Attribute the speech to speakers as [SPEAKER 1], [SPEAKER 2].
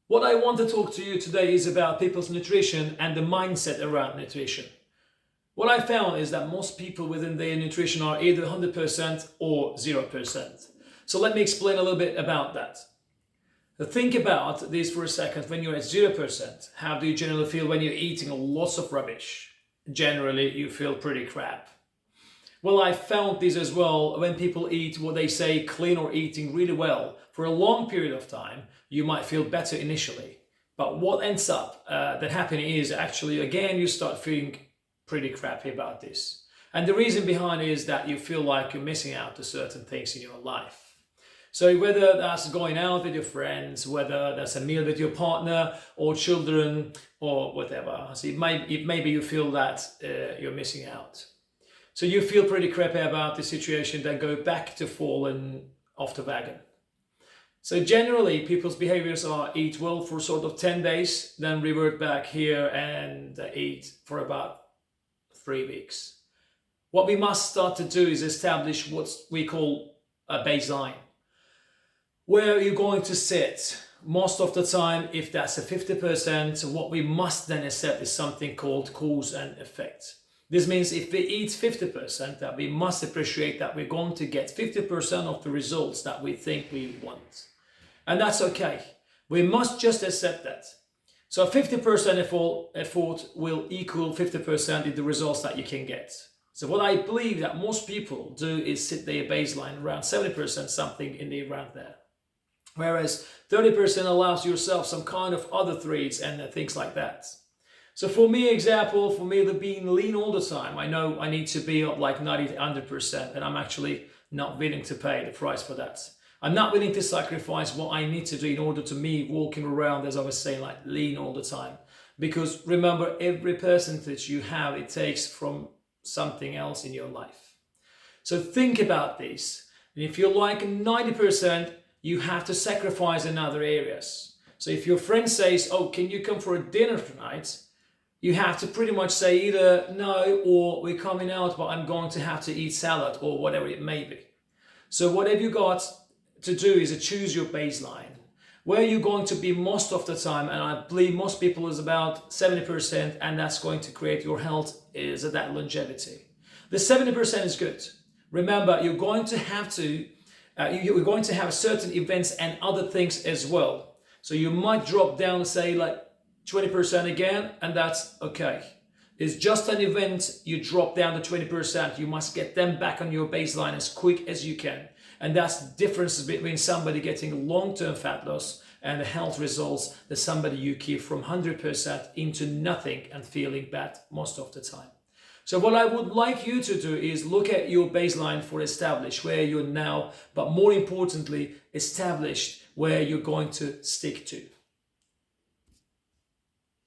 [SPEAKER 1] What I want to talk to you today is about people's nutrition and the mindset around nutrition. What I found is that most people within their nutrition are either 100% or 0%. So let me explain a little bit about that. Think about this for a second. When you're at 0%, how do you generally feel when you're eating lots of rubbish? Generally, you feel pretty crap. Well, I found this as well. When people eat what they say clean or eating really well for a long period of time, you might feel better initially. But what ends up that happening is actually, again, you start feeling pretty crappy about this. And the reason behind it is that you feel like you're missing out to certain things in your life. So whether that's going out with your friends, whether that's a meal with your partner or children or whatever, so maybe you feel that you're missing out. So you feel pretty crappy about the situation, then go back to falling off the wagon. So generally, people's behaviors are eat well for sort of 10 days, then revert back here and eat for about 3 weeks. What we must start to do is establish what we call a baseline. Where you're going to sit most of the time, if that's a 50%, what we must then accept is something called cause and effect. This means if we eat 50%, that we must appreciate that we're going to get 50% of the results that we think we want. And that's okay. We must just accept that. So 50% effort will equal 50% in the results that you can get. So what I believe that most people do is sit their baseline around 70%, something in the around there. Whereas 30% allows yourself some kind of other treats and things like that. So for me, the being lean all the time, I know I need to be up like 90 to 100%, and I'm actually not willing to pay the price for that. I'm not willing to sacrifice what I need to do in order to me walking around, as I was saying, like lean all the time. Because remember, every percentage you have, it takes from something else in your life. So think about this. And if you're like 90%, you have to sacrifice in other areas. So if your friend says, oh, can you come for a dinner tonight? You have to pretty much say either no, or we're coming out, but I'm going to have to eat salad or whatever it may be. So whatever you got to do is to choose your baseline. Where you're going to be most of the time, and I believe most people is about 70%, and that's going to create your health is that longevity. The 70% is good. Remember, you're going to have certain events and other things as well. So you might drop down, say like 20% again, and that's okay. It's just an event, you drop down to 20%, you must get them back on your baseline as quick as you can. And that's the difference between somebody getting long-term fat loss and the health results that somebody you keep from 100% into nothing and feeling bad most of the time. So what I would like you to do is look at your baseline for establish where you're now, but more importantly, establish where you're going to stick to.